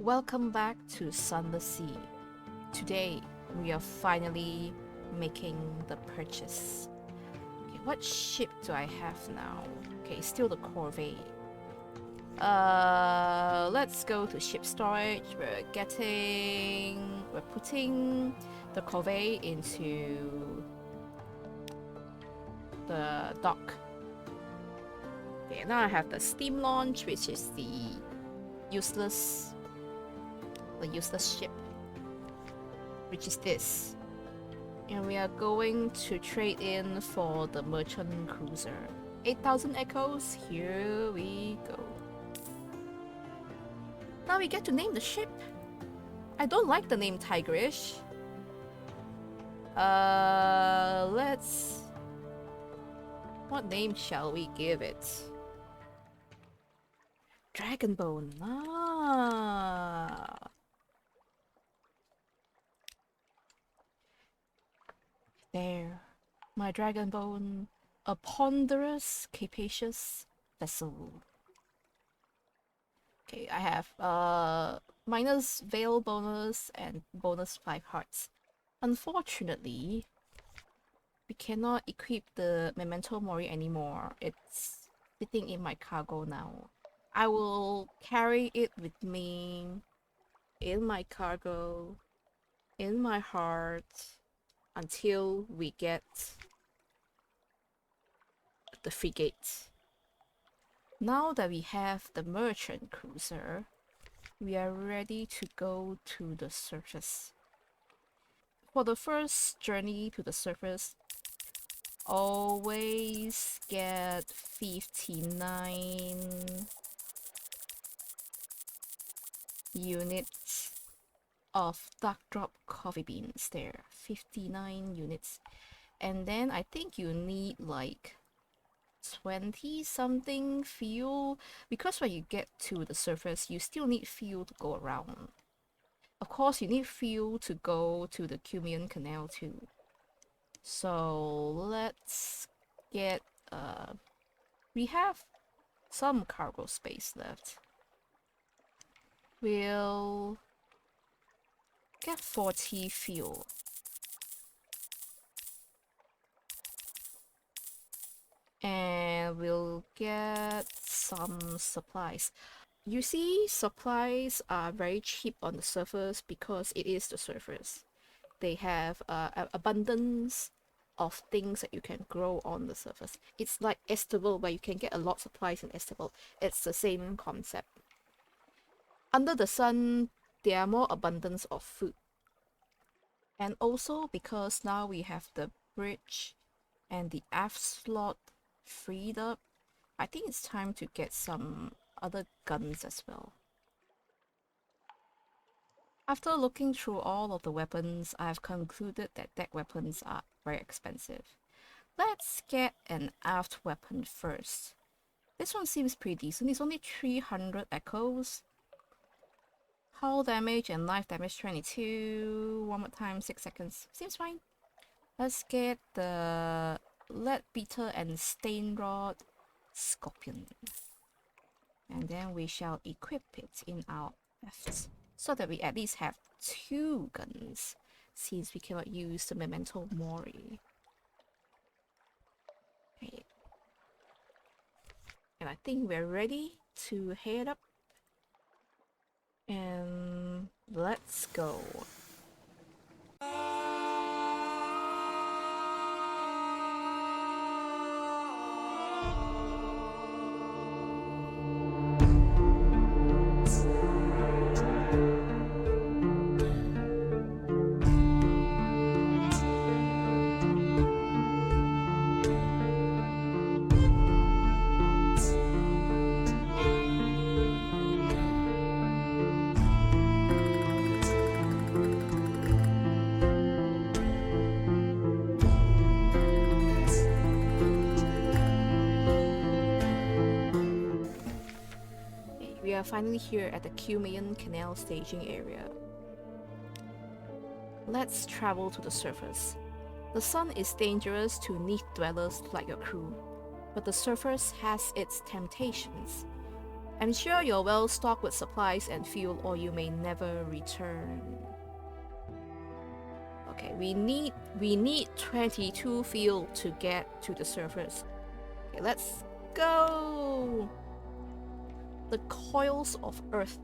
Welcome back to Sunless Sea. Today, we are finally making the purchase. Okay, what ship do I have now? Okay, still the Corvée. Let's go to ship storage. We're putting the Corvée into the dock. Okay, now I have the steam launch, which is the useless ship, which is this, and we are going to trade in for the merchant cruiser. 8,000 echoes. Here we go. Now we get to name the ship. I don't like the name Tigerish. What name shall we give it? Dragonbone. There, my Dragonbone, a ponderous, capacious vessel. Okay, I have minus veil bonus and bonus 5 hearts. Unfortunately, we cannot equip the Memento Mori anymore. It's sitting in my cargo now. I will carry it with me in my cargo, in my heart, until we get the frigate. Now that we have the merchant cruiser, we are ready to go to the surface. For the first journey to the surface, always get 59 units of dark drop coffee beans there. 59 units. And then I think you need like 20 something fuel, because when you get to the surface you still need fuel to go around. Of course you need fuel to go to the Cumean Canal too. So let's get we have some cargo space left. We'll get 40 fuel. And we'll get some supplies. You see, supplies are very cheap on the surface because it is the surface. They have an abundance of things that you can grow on the surface. It's like Estable, where you can get a lot of supplies in Estable. It's the same concept. Under the sun, there are more abundance of food. And also because now we have the bridge and the aft slot freed up, I think it's time to get some other guns as well. After looking through all of the weapons, I have concluded that deck weapons are very expensive. Let's get an aft weapon first. This one seems pretty decent. It's only 300 echoes. Hull damage and life damage 22. One more time, 6 seconds. Seems fine. Let's get the lead beater and stain rod scorpion. And then we shall equip it in our aft, so that we at least have 2 guns, since we cannot use the Memento Mori. Okay. And I think we're ready to head up. And let's go. We are finally here at the Cumean Canal staging area. Let's travel to the surface. The sun is dangerous to neath dwellers like your crew, but the surface has its temptations. I'm sure you're well stocked with supplies and fuel, or you may never return. Okay, we need 22 fuel to get to the surface. Okay, let's go. The coils of earth.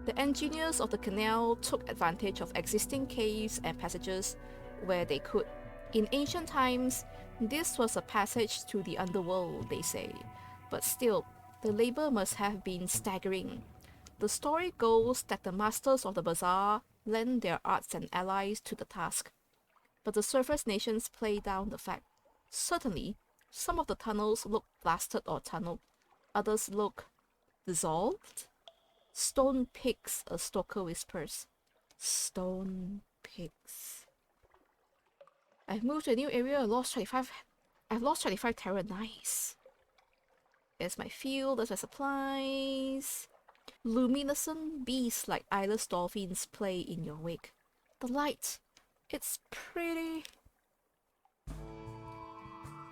The engineers of the canal took advantage of existing caves and passages where they could. In ancient times, this was a passage to the underworld, they say. But still, the labor must have been staggering. The story goes that the masters of the bazaar lent their arts and allies to the task. But the surface nations play down the fact. Certainly, some of the tunnels look blasted or tunneled. Others look dissolved. Stone pigs, a stalker whispers. Stone pigs. I've moved to a new area. I've lost 25 terra. Nice. There's my fuel. There's my supplies. Luminescent beasts like eyeless dolphins play in your wake. The light. It's pretty.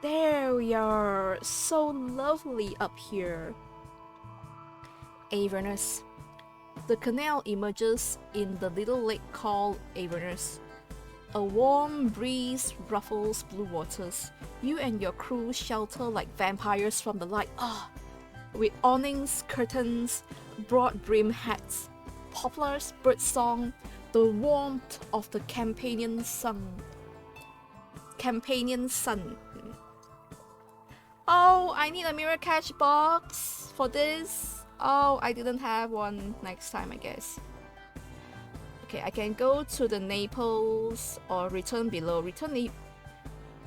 There we are. So lovely up here. Avernus. The canal emerges in the little lake called Avernus. A warm breeze ruffles blue waters. You and your crew shelter like vampires from the light. With awnings, curtains, broad brim hats, poplars, birdsong, the warmth of the Campanian sun. Oh, I need a mirror catch box for this. Oh, I didn't have one. Next time, I guess. Okay, I can go to the Naples or return below.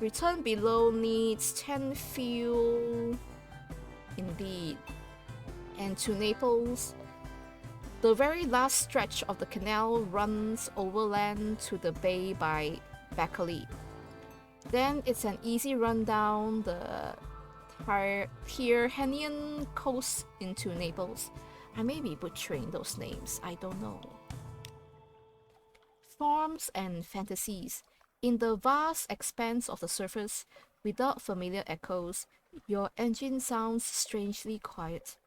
Return below needs 10 fuel. Indeed. And to Naples. The very last stretch of the canal runs overland to the bay by Bacali. Then it's an easy run down the Tyrrhenian coast into Naples. I may be butchering those names, I don't know. Forms and fantasies. In the vast expanse of the surface, without familiar echoes, your engine sounds strangely quiet.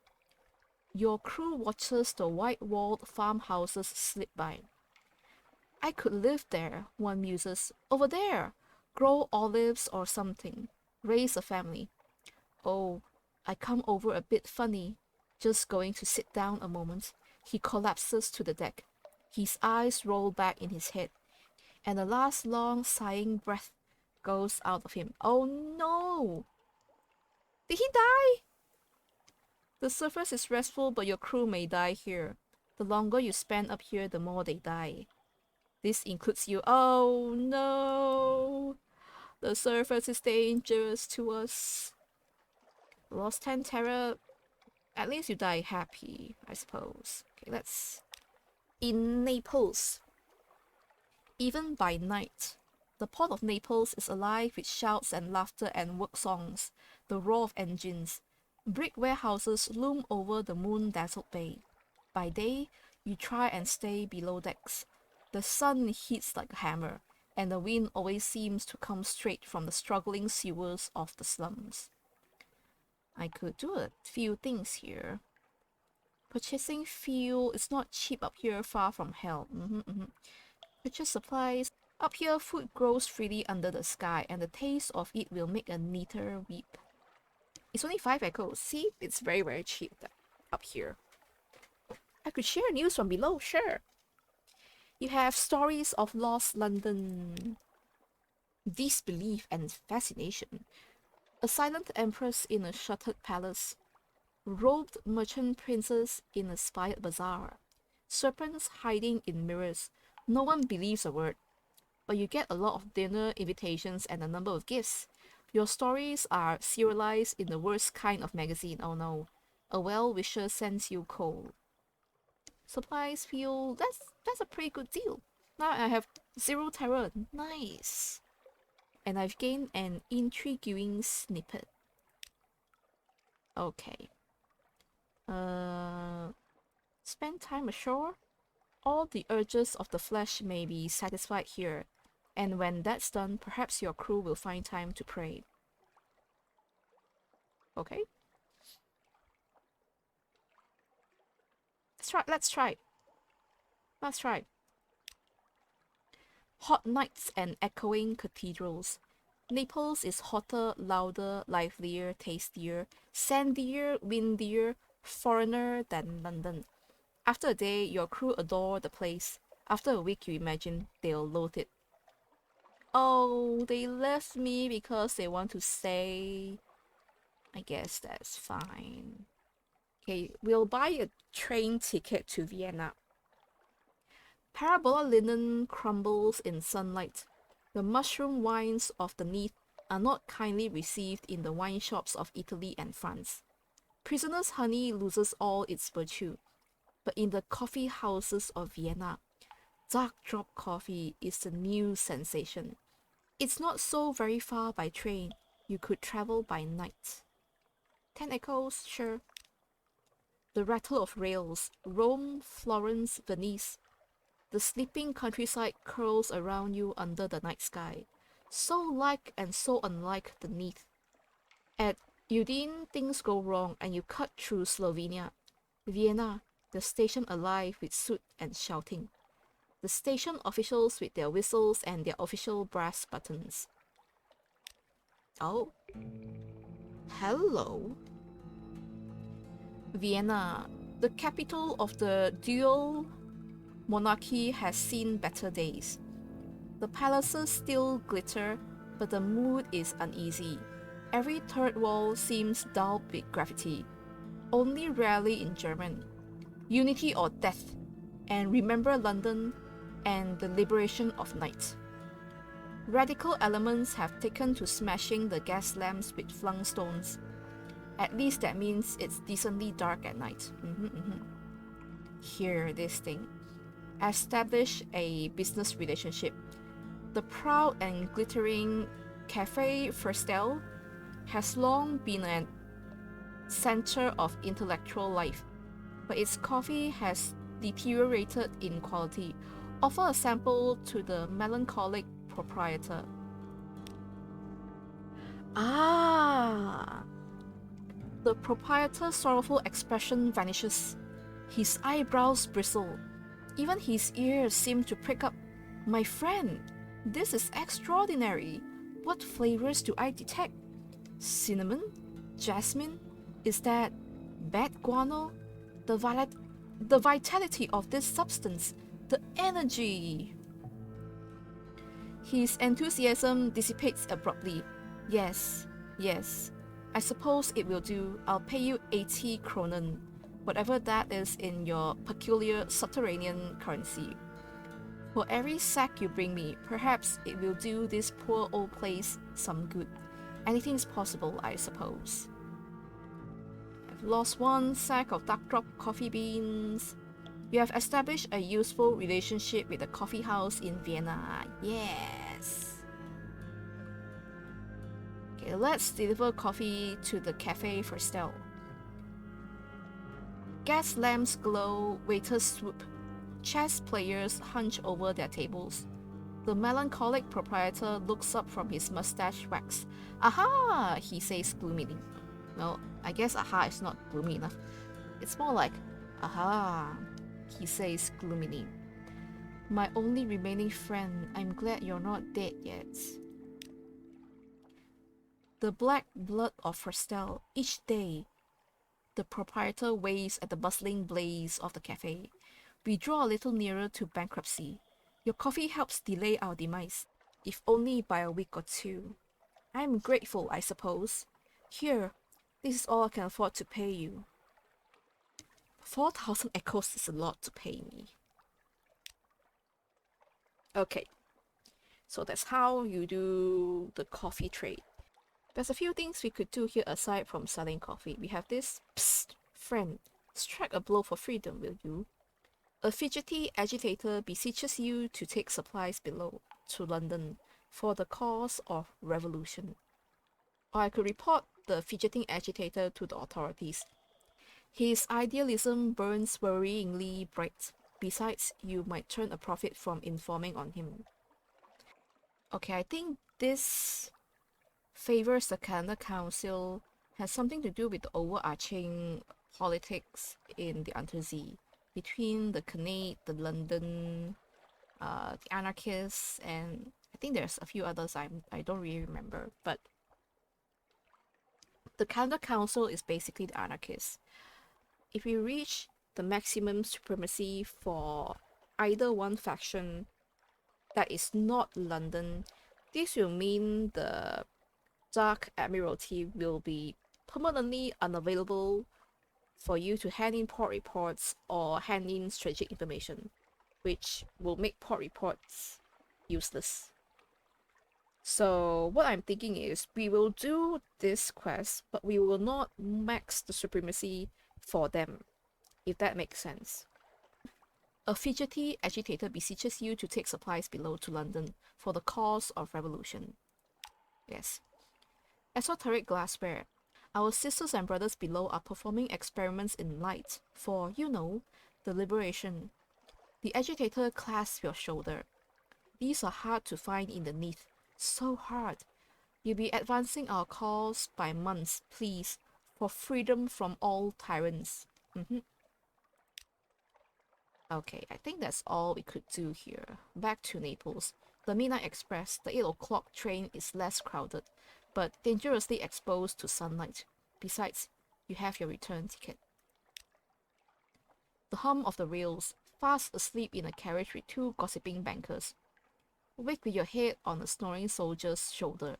Your crew watches the white-walled farmhouses slip by. I could live there, one muses. Over there! Grow olives or something. Raise a family. Oh, I come over a bit funny. Just going to sit down a moment. He collapses to the deck. His eyes roll back in his head, and the last long sighing breath goes out of him. Oh no! Did he die? The surface is restful, but your crew may die here. The longer you spend up here, the more they die. This includes you. Oh no! The surface is dangerous to us. Lost 10 terra. At least you die happy, I suppose. Okay, let's... In Naples. Even by night, the port of Naples is alive with shouts and laughter and work songs, the roar of engines. Brick warehouses loom over the moon-dazzled bay. By day, you try and stay below decks. The sun hits like a hammer, and the wind always seems to come straight from the struggling sewers of the slums. I could do a few things here. Purchasing fuel is not cheap up here, far from hell. Purchase supplies. Up here, food grows freely under the sky, and the taste of it will make a knitter weep. It's only 5 echoes. See, it's very, very cheap up here. I could share news from below, sure. You have stories of lost London. Disbelief and fascination. A silent empress in a shuttered palace. Robed merchant princes in a spired bazaar. Serpents hiding in mirrors. No one believes a word. But you get a lot of dinner invitations and a number of gifts. Your stories are serialized in the worst kind of magazine. Oh no. A well-wisher sends you coal. Supplies fuel. That's a pretty good deal. Now I have 0 terror. Nice. And I've gained an intriguing snippet. Okay. Spend time ashore? All the urges of the flesh may be satisfied here, and when that's done, perhaps your crew will find time to pray. Okay. Let's try. Let's try. Hot nights and echoing cathedrals. Naples is hotter, louder, livelier, tastier, sandier, windier, foreigner than London. After a day, your crew adore the place. After a week, you imagine they'll loathe it. Oh, they left me because they want to stay. I guess that's fine. Okay, we'll buy a train ticket to Vienna. Parabola linen crumbles in sunlight. The mushroom wines of the Neath are not kindly received in the wine shops of Italy and France. Prisoner's honey loses all its virtue. But in the coffee houses of Vienna, dark drop coffee is the new sensation. It's not so very far by train. You could travel by night. 10 echoes, sure. The rattle of rails. Rome, Florence, Venice. The sleeping countryside curls around you under the night sky. So like and so unlike the Neath. At Udine, things go wrong and you cut through Slovenia. Vienna, the station alive with soot and shouting. The station officials with their whistles and their official brass buttons. Oh. Hello. Vienna, the capital of the dual monarchy, has seen better days. The palaces still glitter, but the mood is uneasy. Every third wall seems dulled with graffiti, only rarely in German. Unity or death, and remember London and the liberation of night. Radical elements have taken to smashing the gas lamps with flung stones. At least that means it's decently dark at night. Here, this thing. Establish a business relationship. The proud and glittering Café Ferstel has long been a center of intellectual life, but its coffee has deteriorated in quality. Offer a sample to the melancholic proprietor. Ah! The proprietor's sorrowful expression vanishes. His eyebrows bristle. Even his ears seem to prick up. My friend, this is extraordinary. What flavors do I detect? Cinnamon? Jasmine? Is that bad guano? The vitality of this substance, the energy. His enthusiasm dissipates abruptly. Yes, yes. I suppose it will do. I'll pay you 80 kronen, whatever that is in your peculiar subterranean currency. For every sack you bring me, perhaps it will do this poor old place some good. Anything's possible, I suppose. I've lost one sack of dark drop coffee beans. You have established a useful relationship with the coffee house in Vienna. Yes. Okay, let's deliver coffee to the Café Ferstel. Gas lamps glow, waiters swoop. Chess players hunch over their tables. The melancholic proprietor looks up from his mustache wax. Aha! He says gloomily. Well, I guess aha is not gloomy enough. It's more like, aha, he says gloomily. My only remaining friend, I'm glad you're not dead yet. The black blood of Ferstel, each day. The proprietor waves at the bustling blaze of the cafe. We draw a little nearer to bankruptcy. Your coffee helps delay our demise, if only by a week or two. I'm grateful, I suppose. Here, this is all I can afford to pay you. 4,000 echoes is a lot to pay me. Okay, so that's how you do the coffee trade. There's a few things we could do here aside from selling coffee. We have this. Psst, friend, strike a blow for freedom, will you? A fidgety agitator beseeches you to take supplies below to London for the cause of revolution. Or I could report the fidgeting agitator to the authorities. His idealism burns worryingly bright. Besides, you might turn a profit from informing on him. Okay, I think this favors the Canada Council has something to do with the overarching politics in the Untersee. between the Canade, the London, the Anarchists, and I think there's a few others I don't really remember. But the Canada Council is basically the Anarchists. If we reach the maximum supremacy for either one faction that is not London, this will mean the Dark Admiralty will be permanently unavailable for you to hand in port reports or hand in strategic information, which will make port reports useless. So what I'm thinking is we will do this quest, but we will not max the supremacy for them, if that makes sense. A fidgety agitator beseeches you to take supplies below to London for the cause of revolution. Yes. Esoteric glassware. Our sisters and brothers below are performing experiments in light for, you know, the liberation. The agitator clasps your shoulder. These are hard to find in the Neath. So hard. You'll be advancing our cause by months, please, for freedom from all tyrants. Okay, I think that's all we could do here. Back to Naples. The Midnight Express, the 8 o'clock train is less crowded, but dangerously exposed to sunlight. Besides, you have your return ticket. The hum of the rails, fast asleep in a carriage with two gossiping bankers. Wake with your head on a snoring soldier's shoulder.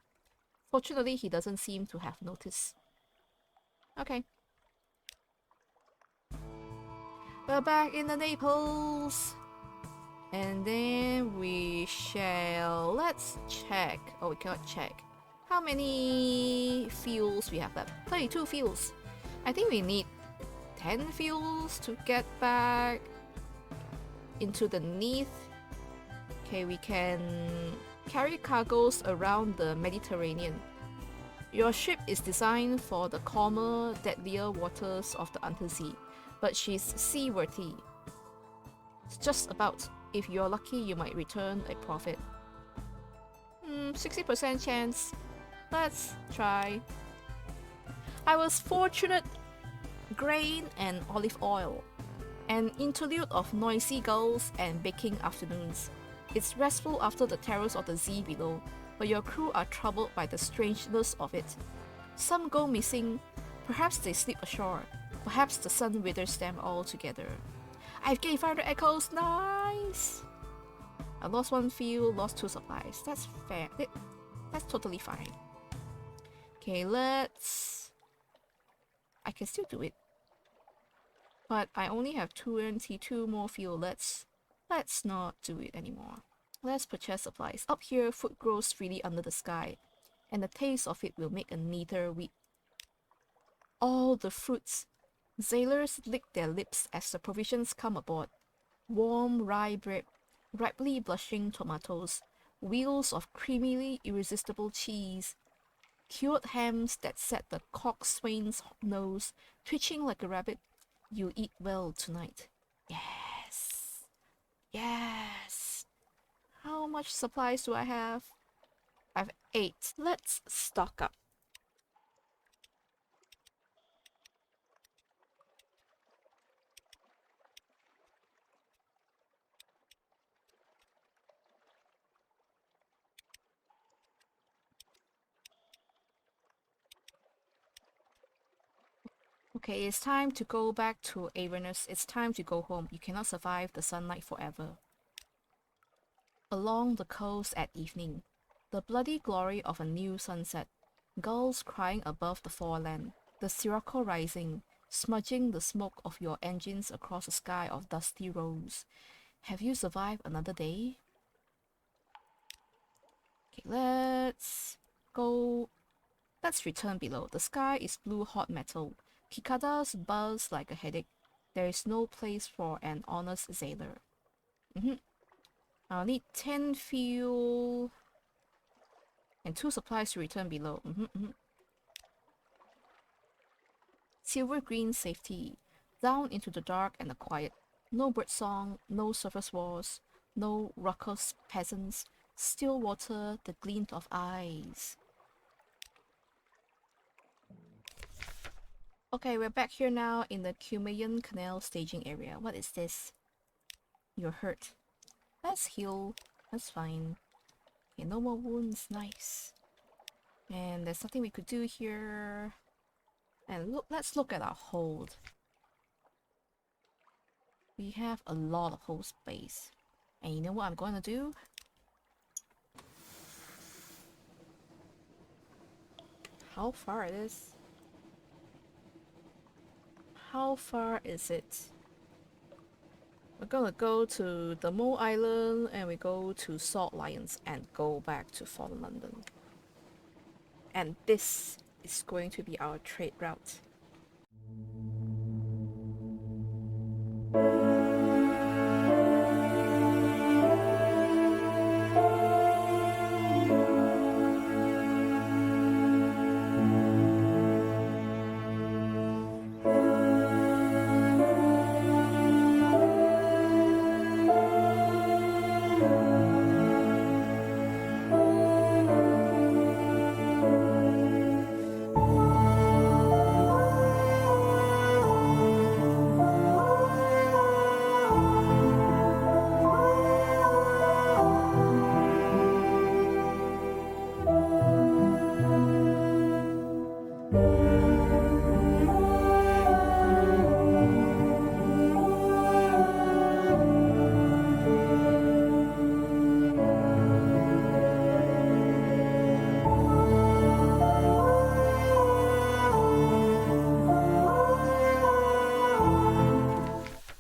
Fortunately, he doesn't seem to have noticed. Okay. We're back in the Naples! And then we shall... Let's check. Oh, we cannot check. How many fuels we have left? 32 fuels. I think we need 10 fuels to get back into the Neath. Okay, we can carry cargoes around the Mediterranean. Your ship is designed for the calmer, deadlier waters of the Untersee, but she's seaworthy. It's just about. If you're lucky, you might return a profit. 60% chance. Let's try. I was fortunate. Grain and olive oil. An interlude of noisy gulls and baking afternoons. It's restful after the terrors of the sea below, but your crew are troubled by the strangeness of it. Some go missing. Perhaps they sleep ashore. Perhaps the sun withers them all together. I've gained 500 echoes. Nice! I lost 1 fuel, lost 2 supplies. That's fair. That's totally fine. Okay, let's... I can still do it. But I only have 22 more fuel. Let's not do it anymore. Let's purchase supplies. Up here, food grows freely under the sky, and the taste of it will make a neither weep. All the fruits. Sailors lick their lips as the provisions come aboard. Warm rye bread, ripely blushing tomatoes, wheels of creamily irresistible cheese, cured hams that set the coxswain's nose twitching like a rabbit. You eat well tonight. Yes. Yes. How much supplies do I have? I have 8. Let's stock up. Okay, it's time to go back to Avernus. It's time to go home. You cannot survive the sunlight forever. Along the coast at evening, the bloody glory of a new sunset, gulls crying above the foreland, the sirocco rising, smudging the smoke of your engines across a sky of dusty rose. Have you survived another day? Okay, let's go. Let's return below. The sky is blue hot metal. Cicadas buzz like a headache. There is no place for an honest sailor. I'll need 10 fuel and 2 supplies to return below. Silver green safety. Down into the dark and the quiet. No birdsong, no surface wars, no raucous peasants. Still water, the glint of eyes. Okay, we're back here now in the Cumaean Canal staging area. What is this? You're hurt. Let's heal. That's fine. Okay, no more wounds. Nice. And there's nothing we could do here. And look, let's look at our hold. We have a lot of hold space. And you know what I'm going to do? How far it is? How far is it? We're gonna go to the Mole Island and we go to Salt Lions and go back to Fort London. And this is going to be our trade route.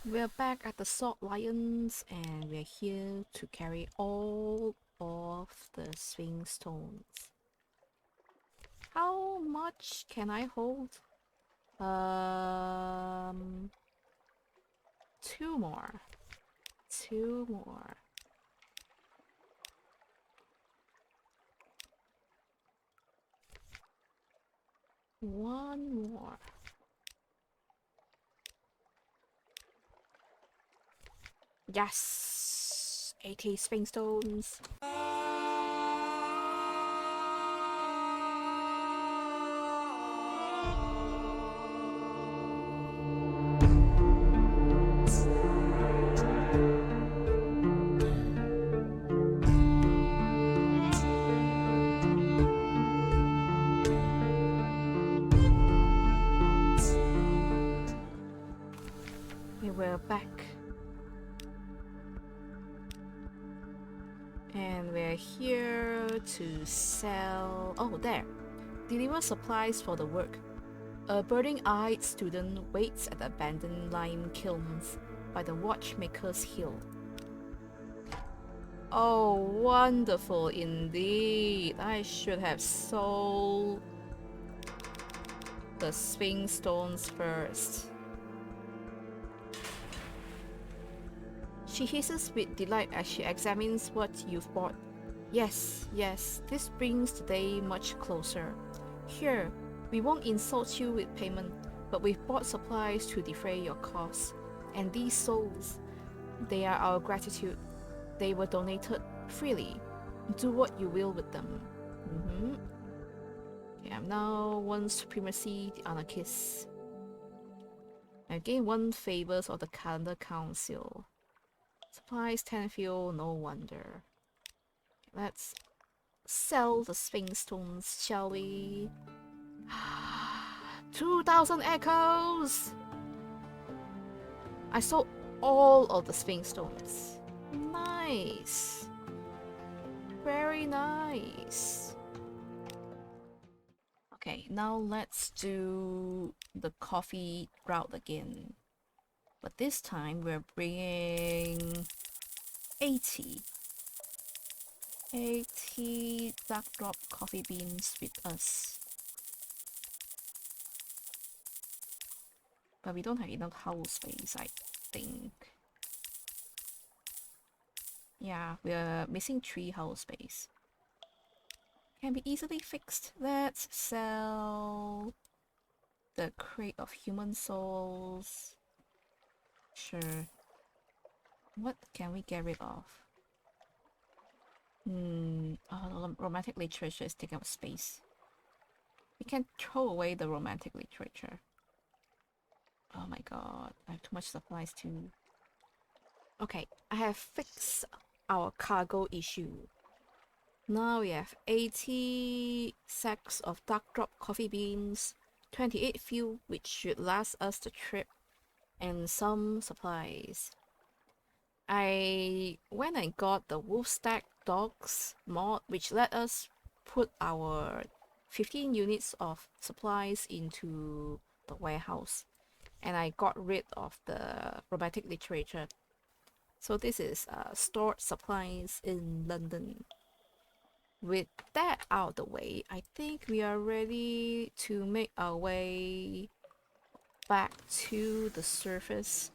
We're back at the Salt Lions and we're here to carry all of the swing stones. How much can I hold? Two more. Two more. One more. Yes! 80 swing stones. We're back. And we're here to sell... Oh, there. Deliver supplies for the work. A burning-eyed student waits at the abandoned lime kilns by the watchmaker's hill. Oh, wonderful indeed. I should have sold the swing stones first. She hisses with delight as she examines what you've bought. Yes, yes, this brings the day much closer. Here, we won't insult you with payment, but we've bought supplies to defray your costs. And these souls, they are our gratitude. They were donated freely. Do what you will with them. Okay, I'm now one supremacy, the anarchist. I gain one favors of the calendar council. Supplies 10 fuel, no wonder. Let's sell the swing stones, shall we? 2,000 echoes! I sold all of the swing stones. Nice. Very nice. Okay, now let's do the coffee route again. But this time we're bringing 80 dark drop coffee beans with us. But we don't have enough house space, I think. Yeah, we're missing 3 house space. Can be easily fixed. Let's sell the crate of human souls. Sure. What can we get rid of? Oh, the romantic literature is taking up space. We can throw away the romantic literature. Oh my god, I have too much supplies too. Okay, I have fixed our cargo issue. Now we have 80 sacks of dark drop coffee beans, 28 fuel which should last us the trip, and some supplies. When I got the wolf stack dogs mod which let us put our 15 units of supplies into the warehouse, and I got rid of the romantic literature. So this is stored supplies in London. With that out of the way, I think we are ready to make our way back to the surface.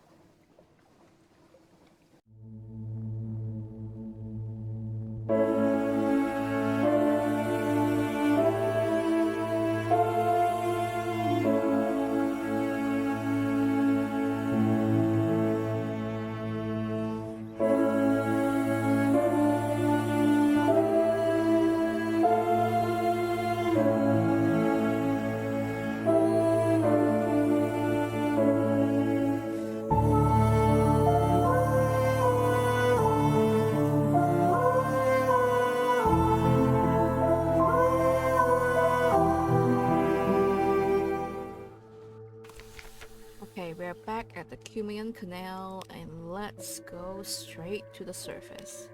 Okay, we're back at the Cumian Canal and let's go straight to the surface.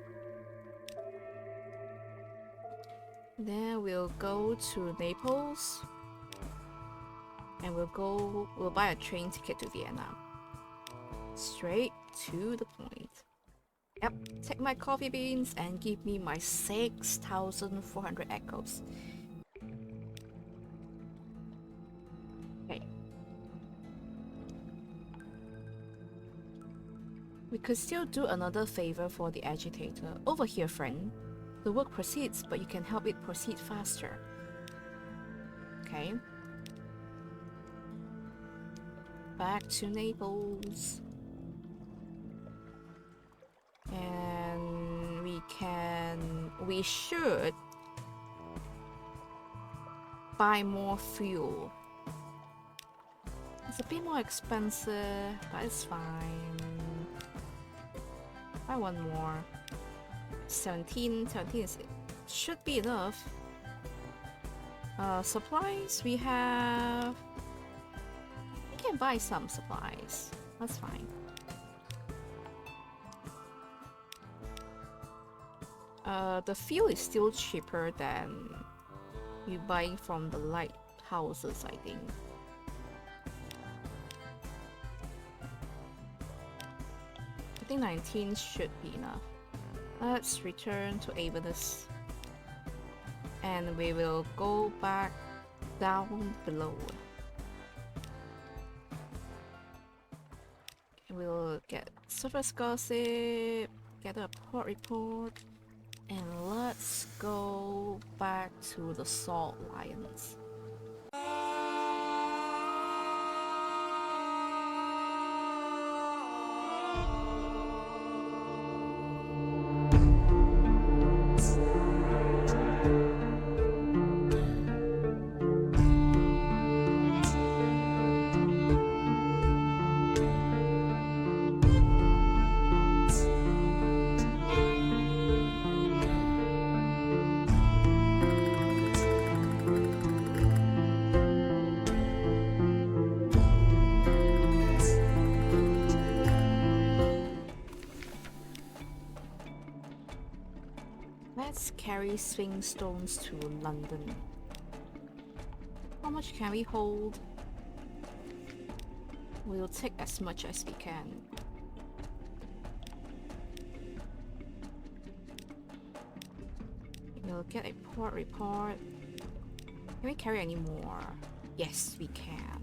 Then we'll go to Naples and we'll buy a train ticket to Vienna. Straight to the point. Yep, take my coffee beans and give me my 6,400 echoes. Okay. We could still do another favor for the agitator. Over here, friend. The work proceeds, but you can help it proceed faster. Okay. Back to Naples. And we should buy more fuel. It's a bit more expensive, but it's fine. Buy one more. 17 should be enough. Supplies, we have... We can buy some supplies. That's fine. The fuel is still cheaper than you buying from the lighthouses, I think. I think 19 should be enough. Let's return to Avernus. And we will go back down below. We'll get surface gossip, get a port report, and let's go back to the Salt Lions. Let's carry swing stones to London. How much can we hold? We'll take as much as we can. We'll get a port report. Can we carry any more? Yes, we can.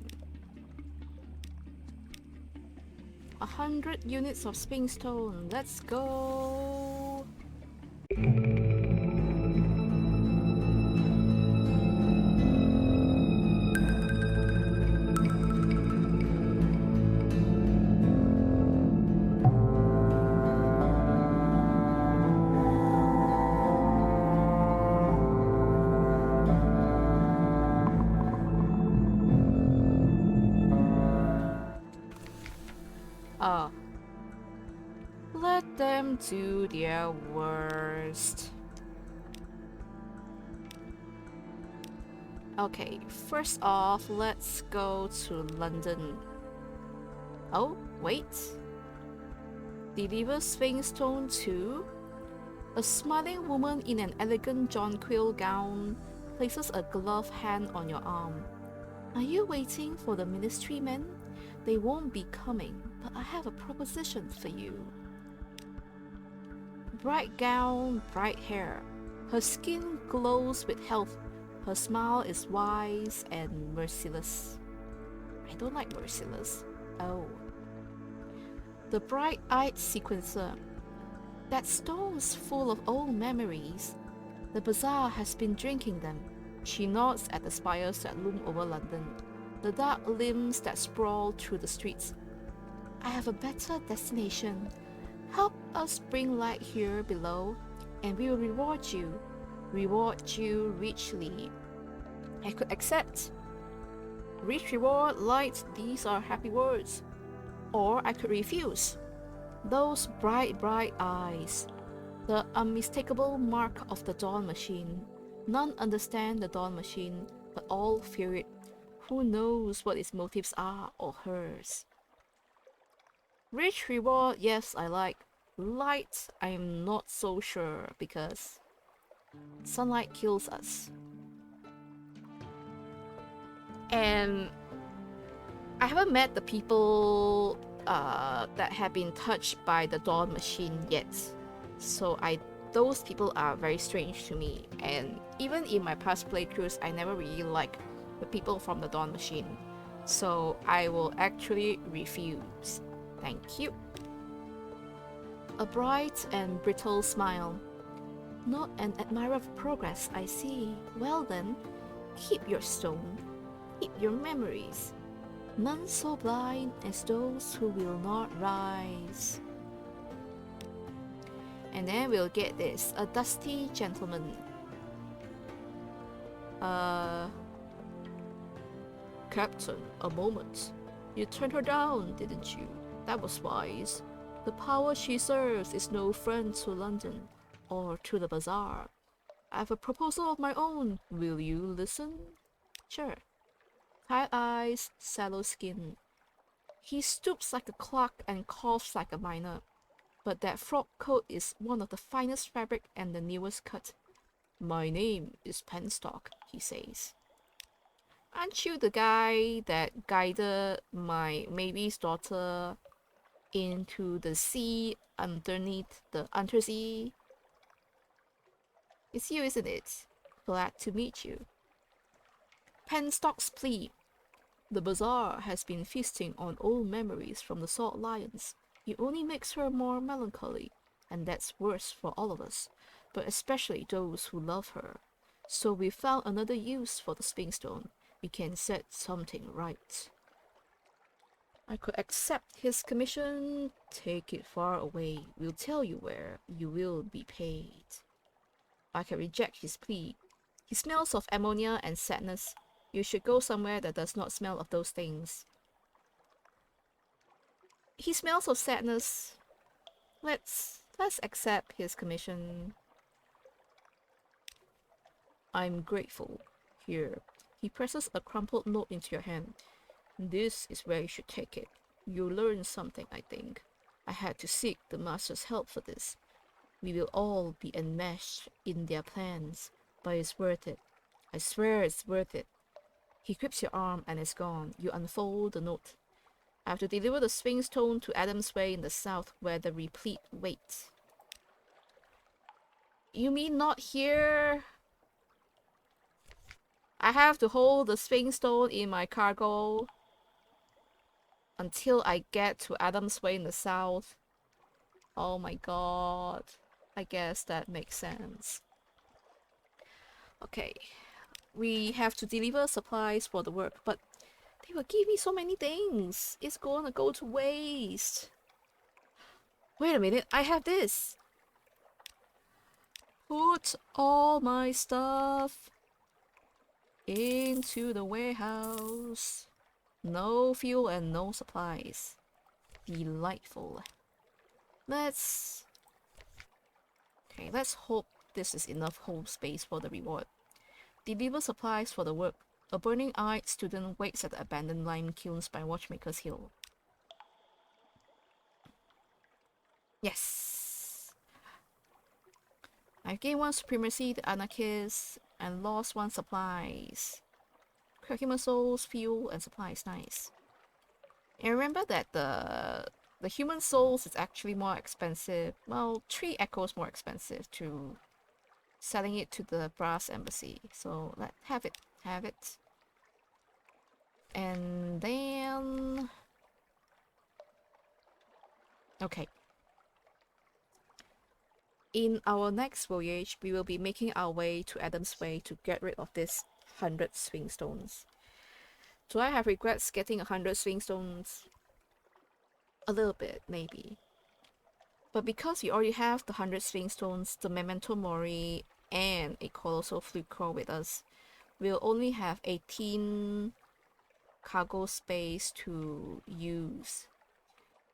100 units of swing stone. Let's go! Let them do their worst. Okay, first off, let's go to London. Oh, wait. Deliver Sphinx Stone 2? A smiling woman in an elegant jonquil gown places a gloved hand on your arm. Are you waiting for the ministry men? They won't be coming, but I have a proposition for you. Bright gown, bright hair. Her skin glows with health. Her smile is wise and merciless. I don't like merciless. Oh. The bright-eyed sequencer. That stone's full of old memories. The bazaar has been drinking them. She nods at the spires that loom over London, the dark limbs that sprawl through the streets. I have a better destination. Help us bring light here below, and we will reward you richly. I could accept. Rich reward, light, these are happy words. Or I could refuse. Those bright, bright eyes. The unmistakable mark of the Dawn Machine. None understand the Dawn Machine, but all fear it. Who knows what its motives are, or hers? Rich reward, yes, I like. Light, I'm not so sure, because sunlight kills us. And I haven't met the people that have been touched by the Dawn Machine yet. So those people are very strange to me. And even in my past playthroughs, I never really liked the people from the Dawn Machine. So I will actually refuse. Thank you. A bright and brittle smile. Not an admirer of progress, I see. Well then, keep your stone. Keep your memories. None so blind as those who will not rise. And then we'll get this. A dusty gentleman. Captain, a moment. You turned her down, didn't you? That was wise. The power she serves is no friend to London, or to the bazaar. I have a proposal of my own. Will you listen? Sure. Tired eyes, sallow skin. He stoops like a clerk and coughs like a miner. But that frock coat is one of the finest fabric and the newest cut. My name is Penstock, he says. Aren't you the guy that guided my maybe's daughter into the sea underneath the Untersea? It's you, isn't it? Glad to meet you. Penstock's plea. The bazaar has been feasting on old memories from the Salt Lions. It only makes her more melancholy, and that's worse for all of us, but especially those who love her. So we found another use for the Sphinx Stone. We can set something right. I could accept his commission. Take it far away. We'll tell you where. You will be paid. I can reject his plea. He smells of ammonia and sadness. You should go somewhere that does not smell of those things. He smells of sadness. Let's accept his commission. I'm grateful. Here. He presses a crumpled note into your hand. This is where you should take it. You'll learn something, I think. I had to seek the Master's help for this. We will all be enmeshed in their plans, but it's worth it. I swear it's worth it. He grips your arm and is gone. You unfold the note. I have to deliver the Sphinx Stone to Adam's Way in the south, where the replete wait. You mean not here? I have to hold the Sphinx Stone in my cargo until I get to Adam's Way in the south. Oh my god. I guess that makes sense. Okay. We have to deliver supplies for the work, but they will give me so many things. It's gonna go to waste. Wait a minute, I have this. Put all my stuff into the warehouse. No fuel and no supplies. Delightful. Let's... Okay, let's hope this is enough home space for the reward. Deliver supplies for the work. A burning-eyed student waits at the abandoned lime kilns by Watchmaker's Hill. Yes! I've gained one supremacy, the anarchists, and lost one supplies. Human souls, fuel, and supplies. Nice. And remember that the human souls is actually more expensive. Well, 3 echoes more expensive to selling it to the brass embassy. So let's have it. Have it. And then... Okay. In our next voyage, we will be making our way to Adam's Way to get rid of this 100 swing stones. Do I have regrets getting 100 swing stones? A little bit, maybe. But because we already have the 100 swing stones, the Memento Mori, and a Colossal Flute Core with us, we'll only have 18 cargo space to use.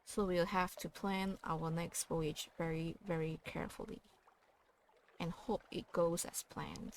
So we'll have to plan our next voyage very, very carefully. And hope it goes as planned.